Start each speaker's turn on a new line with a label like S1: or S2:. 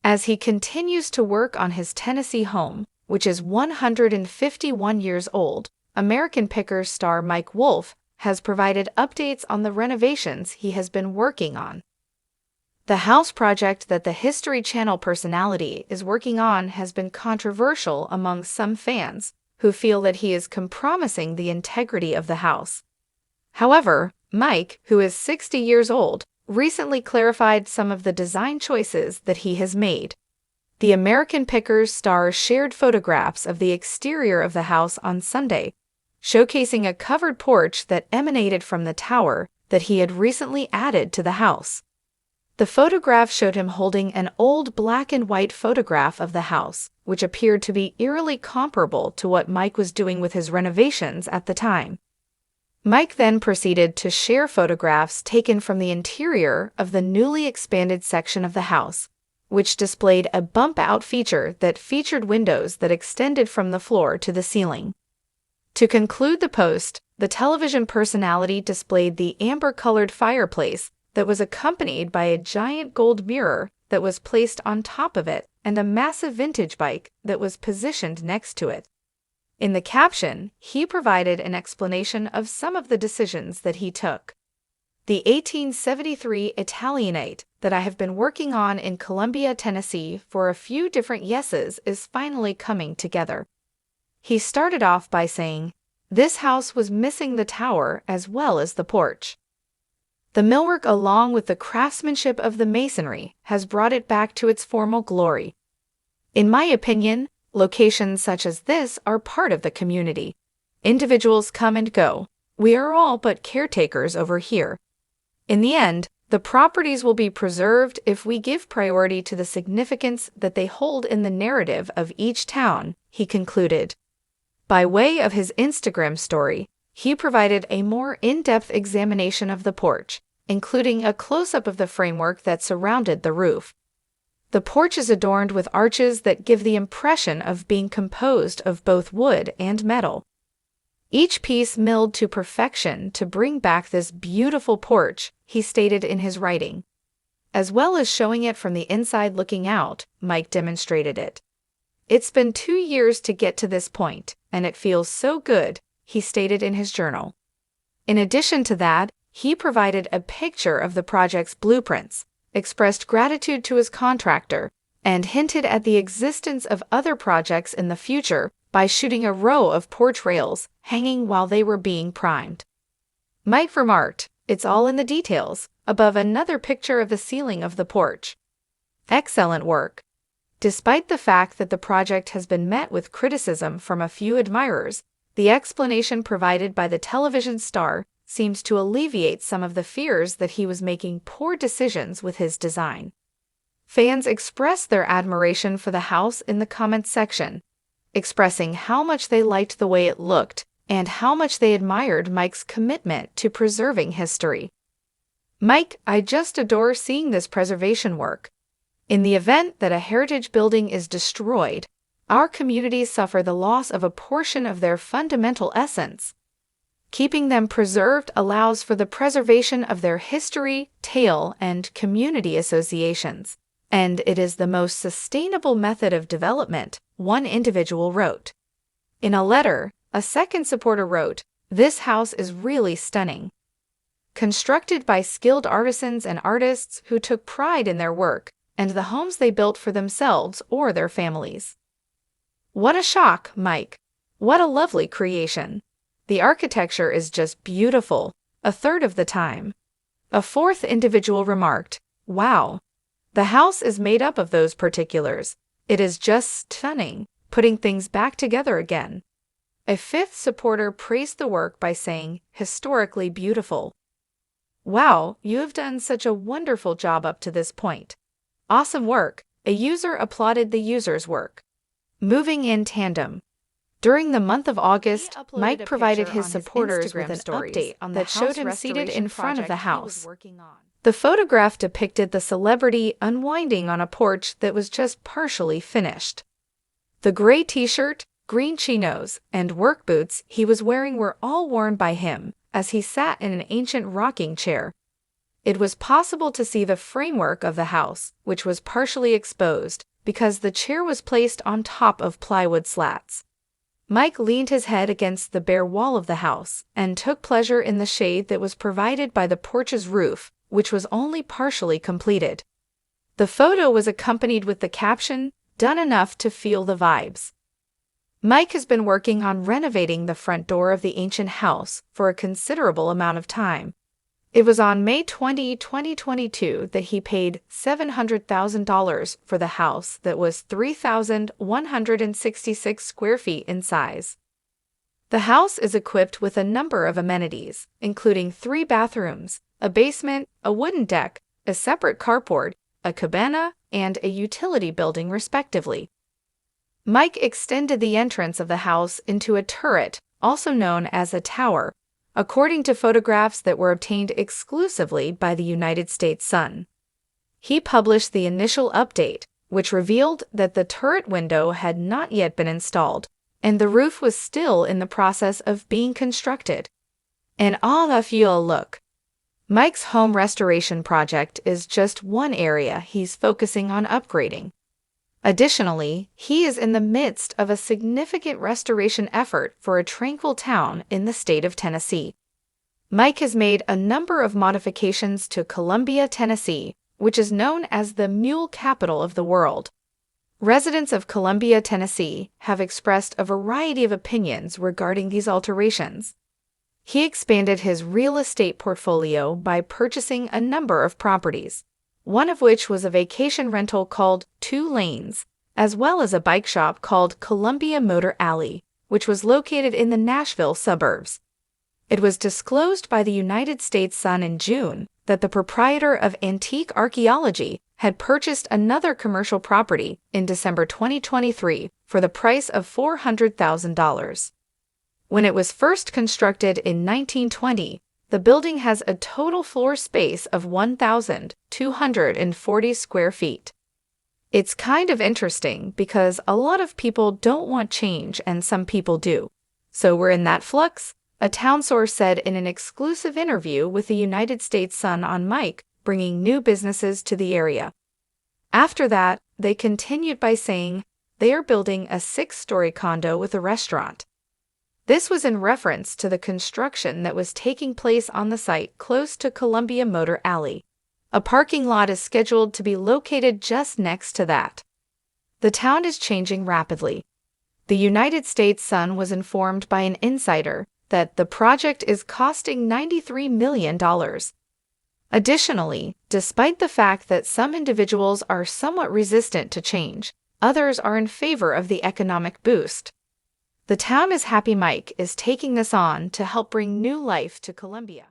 S1: As he continues to work on his Tennessee home, which is 151 years old, American Pickers star Mike Wolfe has provided updates on the renovations he has been working on. The house project that the History Channel personality is working on has been controversial among some fans, who feel that he is compromising the integrity of the house. However, Mike, who is 60 years old, recently clarified some of the design choices that he has made. The American Pickers star shared photographs of the exterior of the house on Sunday, showcasing a covered porch that emanated from the tower that he had recently added to the house. The photograph showed him holding an old black and white photograph of the house, which appeared to be eerily comparable to what Mike was doing with his renovations at the time. Mike then proceeded to share photographs taken from the interior of the newly expanded section of the house, which displayed a bump-out feature that featured windows that extended from the floor to the ceiling. To conclude the post, the television personality displayed the amber-colored fireplace that was accompanied by a giant gold mirror that was placed on top of it and a massive vintage bike that was positioned next to it. In the caption, he provided an explanation of some of the decisions that he took. The 1873 Italianate that I have been working on in Columbia, Tennessee for a few different yeses is finally coming together. He started off by saying, "This house was missing the tower as well as the porch. The millwork along with the craftsmanship of the masonry has brought it back to its former glory. In my opinion, locations such as this are part of the community. Individuals come and go. We are all but caretakers over here. In the end, the properties will be preserved if we give priority to the significance that they hold in the narrative of each town," he concluded. By way of his Instagram story, he provided a more in-depth examination of the porch, including a close-up of the framework that surrounded the roof. The porch is adorned with arches that give the impression of being composed of both wood and metal. Each piece milled to perfection to bring back this beautiful porch, he stated in his writing. As well as showing it from the inside looking out, Mike demonstrated it. "It's been 2 years to get to this point, and it feels so good," he stated in his journal. In addition to that, he provided a picture of the project's blueprints, expressed gratitude to his contractor, and hinted at the existence of other projects in the future by shooting a row of porch rails hanging while they were being primed. Mike remarked, "It's all in the details," above another picture of the ceiling of the porch. Excellent work. Despite the fact that the project has been met with criticism from a few admirers, the explanation provided by the television star seems to alleviate some of the fears that he was making poor decisions with his design. Fans expressed their admiration for the house in the comments section, expressing how much they liked the way it looked and how much they admired Mike's commitment to preserving history. "Mike, I just adore seeing this preservation work. In the event that a heritage building is destroyed, our communities suffer the loss of a portion of their fundamental essence. Keeping them preserved allows for the preservation of their history, tale, and community associations, and it is the most sustainable method of development," one individual wrote. In a letter, a second supporter wrote, "This house is really stunning. Constructed by skilled artisans and artists who took pride in their work and the homes they built for themselves or their families. What a shock, Mike. What a lovely creation. The architecture is just beautiful, a third of the time." A fourth individual remarked, "Wow. The house is made up of those particulars. It is just stunning, putting things back together again." A fifth supporter praised the work by saying, "Historically beautiful. Wow, you have done such a wonderful job up to this point. Awesome work." A user applauded the user's work. Moving in tandem. During the month of August, Mike provided his supporters with an update that showed him seated in front of the house. The photograph depicted the celebrity unwinding on a porch that was just partially finished. The gray t-shirt, green chinos, and work boots he was wearing were all worn by him as he sat in an ancient rocking chair. It was possible to see the framework of the house, which was partially exposed because the chair was placed on top of plywood slats. Mike leaned his head against the bare wall of the house and took pleasure in the shade that was provided by the porch's roof, which was only partially completed. The photo was accompanied with the caption, "Done enough to feel the vibes." Mike has been working on renovating the front door of the ancient house for a considerable amount of time. It was on May 20, 2022 that he paid $700,000 for the house that was 3,166 square feet in size. The house is equipped with a number of amenities, including 3 bathrooms, a basement, a wooden deck, a separate carport, a cabana, and a utility building respectively. Mike extended the entrance of the house into a turret, also known as a tower, according to photographs that were obtained exclusively by the United States Sun. He published the initial update, which revealed that the turret window had not yet been installed, and the roof was still in the process of being constructed. And all of you'll look. Mike's home restoration project is just one area he's focusing on upgrading. Additionally, he is in the midst of a significant restoration effort for a tranquil town in the state of Tennessee. Mike has made a number of modifications to Columbia, Tennessee, which is known as the mule capital of the world. Residents of Columbia, Tennessee, have expressed a variety of opinions regarding these alterations. He expanded his real estate portfolio by purchasing a number of properties, one of which was a vacation rental called 2 Lanes, as well as a bike shop called Columbia Motor Alley, which was located in the Nashville suburbs. It was disclosed by the United States Sun in June that the proprietor of Antique Archaeology had purchased another commercial property in December 2023 for the price of $400,000. When it was first constructed in 1920, the building has a total floor space of 1,240 square feet. It's kind of interesting because a lot of people don't want change and some people do. So we're in that flux, a town source said in an exclusive interview with the United States Sun on Mike bringing new businesses to the area. After that, they continued by saying they are building a 6-story condo with a restaurant. This was in reference to the construction that was taking place on the site close to Columbia Motor Alley. A parking lot is scheduled to be located just next to that. The town is changing rapidly. The United States Sun was informed by an insider that the project is costing $93 million. Additionally, despite the fact that some individuals are somewhat resistant to change, others are in favor of the economic boost. The town is happy Mike is taking this on to help bring new life to Columbia.